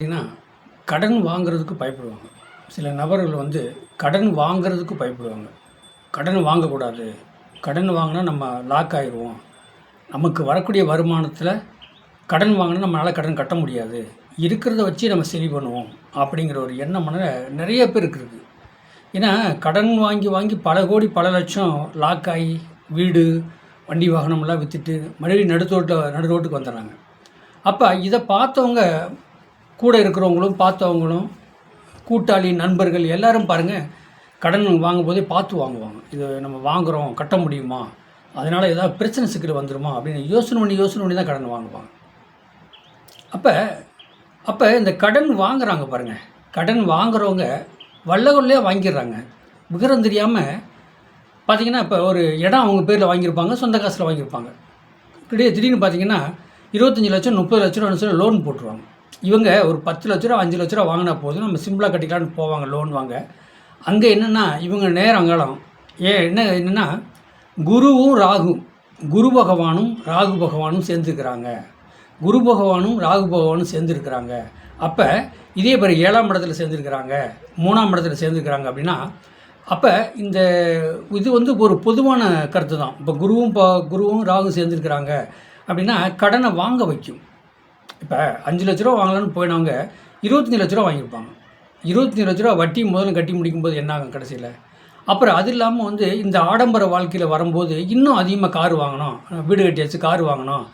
ஏன்னா கடன் வாங்குறதுக்கு பயப்படுவாங்க. சில நபர்கள் வந்து கடன் வாங்குறதுக்கு பயப்படுவாங்க. கடன் வாங்கக்கூடாது. கடன் வாங்கினா நம்ம லாக் ஆயிடுவோம். நமக்கு வரக்கூடிய வருமானத்தில் கடன் வாங்கினா நம்மளால் கடன் கட்ட முடியாது. இருக்கிறத வச்சு நம்ம சரி பண்ணுவோம் அப்படிங்கிற ஒரு எண்ணம் நிறைய பேருக்கு இருக்குது. ஏன்னா கடன் வாங்கி வாங்கி பல கோடி பல லட்சம் லாக் ஆகி வீடு வண்டி வாகனம்லாம் விற்றுட்டு மறுபடியும் நடு ரோட்டுக்கு வந்துடுறாங்க. அப்போ இதை பார்த்தவங்க கூட இருக்கிறவங்களும் பார்த்தவங்களும் கூட்டாளி நண்பர்கள் எல்லோரும் பாருங்கள் கடன் வாங்கும்போதே பார்த்து வாங்குவாங்க. இது நம்ம வாங்குகிறோம் கட்ட முடியுமா, அதனால் ஏதாவது பிரச்சனை சிக்கல் வந்துடுமா அப்படின்னு யோசனை பண்ணி தான் கடன் வாங்குவாங்க. அப்போ இந்த கடன் வாங்குகிறாங்க பாருங்கள், கடன் வாங்குகிறவங்க வல்லகொல்லையாக வாங்கிடுறாங்க. விவரம் தெரியாமல் பார்த்திங்கன்னா இப்போ ஒரு இடம் அவங்க பேரில் வாங்கியிருப்பாங்க, சொந்த காசில் வாங்கியிருப்பாங்க. திடீர்னு பார்த்திங்கன்னா 25 லட்சம் 30 லட்ச ரூபான்னு சொல்லி லோன் போட்டுருவாங்க. இவங்க ஒரு 10 லட்ச ரூபா 5 லட்ச ரூபா வாங்கினா போதும் நம்ம சிம்பிளாக கட்டிக்கலான்னு போவாங்க லோன் வாங்க. அங்கே என்னென்னா இவங்க நேரங்காலம் என்னென்னா குருவும் குரு பகவானும் ராகு பகவானும் சேர்ந்துருக்கிறாங்க. குரு பகவானும் ராகு பகவானும் சேர்ந்துருக்கிறாங்க. அப்போ இதே பேர் 7ஆம் இடத்துல சேர்ந்துருக்கிறாங்க, 3ஆம் இடத்துல சேர்ந்துருக்கிறாங்க அப்படின்னா அப்போ இந்த இது வந்து ஒரு பொதுவான கருத்து தான். இப்போ குருவும் ராகு சேர்ந்துருக்கிறாங்க அப்படின்னா கடனை வாங்க வைக்கும். இப்போ 5 லட்ச ரூபா வாங்கலான்னு போயினவங்க 25 லட்ச ரூபா வாங்கியிருப்பாங்க. 25 லட்ச ரூபா வட்டி முதல்ல கட்டி முடிக்கும்போது என்ன ஆகும் கடைசியில்? அப்புறம் அது இல்லாமல் வந்து இந்த ஆடம்பர வாழ்க்கையில் வரும்போது இன்னும் அதிகமாக கார் வாங்கணும், வீடு கட்டியாச்சு கார் வாங்கணும்,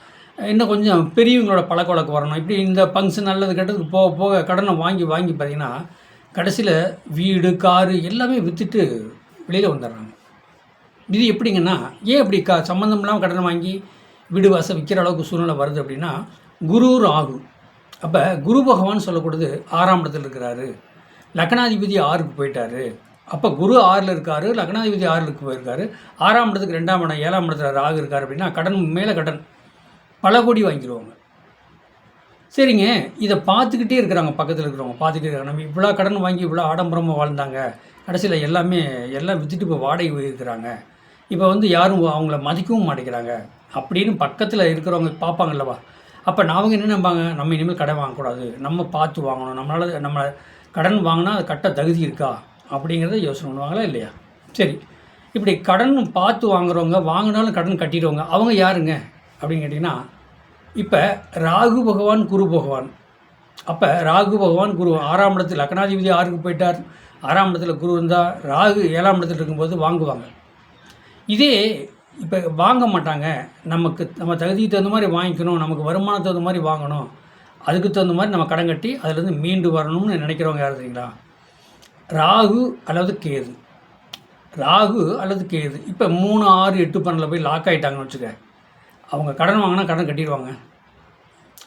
இன்னும் கொஞ்சம் பெரியவங்களோட பழக்கவழக்கம் வரணும், இப்படி இந்த ஃபங்க்ஷன் நல்லது கெட்டதுக்கு போக போக கடனை வாங்கி பார்த்திங்கன்னா கடைசியில் வீடு காரு எல்லாமே விற்றுட்டு வெளியில் வந்துடுறாங்க. இது எப்படிங்கன்னா ஏன் இப்படி சம்மந்தம் இல்லாமல் கடனை வாங்கி வீடு வாசல் விற்கிற அளவுக்கு சூழ்நிலை வருது அப்படின்னா குரு ராகு. அப்போ குரு பகவான் சொல்லக்கூடாது 6ஆம் இடத்துல இருக்கிறாரு, லக்னாதிபதி 6க்கு போயிட்டார். அப்போ குரு 6ல் இருக்கார், லக்னாதிபதி 6க்கு போயிருக்காரு, 6ஆம் இடத்துக்கு 2ஆம் இடம் 7ஆம் இடத்துல ராகு இருக்கார் அப்படின்னா கடன் மேலே கடன் பல கோடி வாங்கிடுவாங்க. சரிங்க, இதை பார்த்துக்கிட்டே இருக்கிறாங்க, பக்கத்தில் இருக்கிறவங்க பார்த்துக்கிட்டே இருக்காங்க. நம்ம இவ்வளோ கடன் வாங்கி இவ்வளோ ஆடம்பரமாக வாழ்ந்தாங்க, கடைசியில் எல்லாம் விற்றுட்டு இப்போ வாடகை போயிருக்கிறாங்க, இப்போ வந்து யாரும் அவங்கள மதிக்கவும் மாட்டேங்கிறாங்க அப்படின்னு பக்கத்தில் இருக்கிறவங்க பார்ப்பாங்கல்லவா. அப்போ அவங்க என்ன நம்பாங்க, நம்ம இனிமேல் கடன் வாங்கக்கூடாது, நம்ம பார்த்து வாங்கணும், நம்ம கடன் வாங்கினா அது கட்ட தகுதி இருக்கா அப்படிங்கிறத யோசனை பண்ணுவாங்களா இல்லையா? சரி, இப்படி கடன் பார்த்து வாங்குறவங்க வாங்கினாலும் கடன் கட்டிடுவாங்க, அவங்க யாருங்க அப்படின்னு கேட்டிங்கன்னா இப்போ ராகு பகவான் குரு பகவான். அப்போ ராகு பகவான் குரு 6ஆம் இடத்துல லக்னாதிபதி 6க்கு போயிட்டார், 6ஆம் இடத்துல குரு இருந்தால் ராகு 7ஆம் இடத்துல இருக்கும்போது வாங்குவாங்க. இதே இப்போ வாங்க மாட்டாங்க, நம்ம தகுதிக்கு தகுந்த மாதிரி வாங்கிக்கணும், நமக்கு வருமானத்துக்கு தகுந்த மாதிரி வாங்கணும், அதுக்கு தகுந்த மாதிரி நம்ம கடன் கட்டி அதுலேருந்து மீண்டு வரணும்னு நினைக்கிறவங்க யார் தெரியுங்களா? ராகு அல்லது கேது. ராகு அல்லது கேது இப்போ 3, 6, 8, 12 போய் லாக் ஆகிட்டாங்கன்னு வச்சுக்க, அவங்க கடன் வாங்கினா கடன் கட்டிடுவாங்க.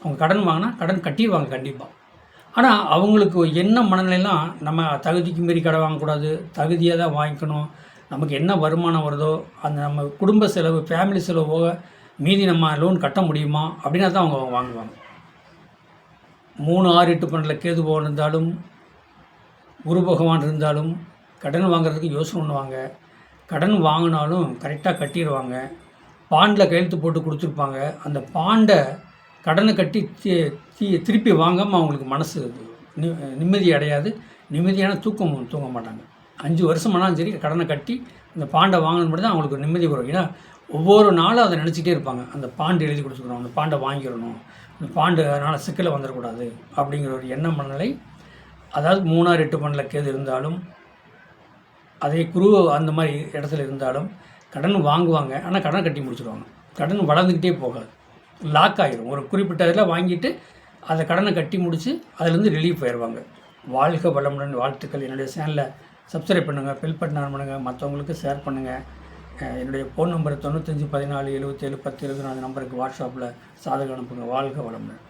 அவங்க கடன் வாங்கினா கடன் கட்டிடுவாங்க கண்டிப்பாக. ஆனால் அவங்களுக்கு என்ன மனநிலைலாம் நம்ம தகுதிக்கு மீறி கடன் வாங்கக்கூடாது, தகுதியாக தான் வாங்கிக்கணும், நமக்கு என்ன வருமானம் வருதோ அந்த நம்ம குடும்ப செலவு ஃபேமிலி செலவு போக மீதி நம்ம லோன் கட்ட முடியுமா அப்படின்னா தான் அவங்க வாங்குவாங்க. 3, 6, 8, 12 கேது பகவான் இருந்தாலும் குரு பகவான் இருந்தாலும் கடன் வாங்குறதுக்கு யோசனை பண்ணுவாங்க. கடன் வாங்கினாலும் கரெக்டாக கட்டிடுவாங்க. பாண்டில் கையெழுத்து போட்டு கொடுத்துருப்பாங்க. அந்த பாண்டை கடனை கட்டி திருப்பி வாங்காமல் அவங்களுக்கு மனசு நிம்மதி அடையாது, நிம்மதியான தூங்க மாட்டாங்க. 5 வருஷமானாலும் சரி கடனை கட்டி அந்த பாண்டை வாங்கினது மட்டும் தான் அவங்களுக்கு நிம்மதி வரும். ஏன்னா ஒவ்வொரு நாளும் அதை நினச்சிட்டே இருப்பாங்க, அந்த பாண்டு எழுதி கொடுத்துக்கணும், அந்த பாண்டை வாங்கிடணும், அந்த பாண்டு அதனால் சிக்கலை வந்துடக்கூடாது அப்படிங்கிற ஒரு எண்ண மனநிலை. அதாவது 3, 6, 8, 12 கேது இருந்தாலும் அதே குரு அந்த மாதிரி இடத்துல இருந்தாலும் கடன் வாங்குவாங்க, ஆனால் கடன் கட்டி முடிச்சுடுவாங்க. கடன் வளர்ந்துக்கிட்டே போகாது, லாக் ஆகிடும். ஒரு குறிப்பிட்ட இதில் வாங்கிட்டு அதை கடனை கட்டி முடித்து அதுலேருந்து ரிலீஃப் ஆயிடுவாங்க. வாழ்க வளமுடன் வாழ்த்துக்கள். என்னுடைய சேனலை சப்ஸ்கிரைப் பண்ணுங்கள், பெல் பட்டன் ஆன் பண்ணுங்கள், மற்றவங்களுக்கு ஷேர் பண்ணுங்கள். என்னுடைய ஃபோன் நம்பர் 95 14 77 10 24 நம்பருக்கு வாட்ஸ்அப்பில் சாதகம் அனுப்புங்க. வாழ்க வளமுடன்.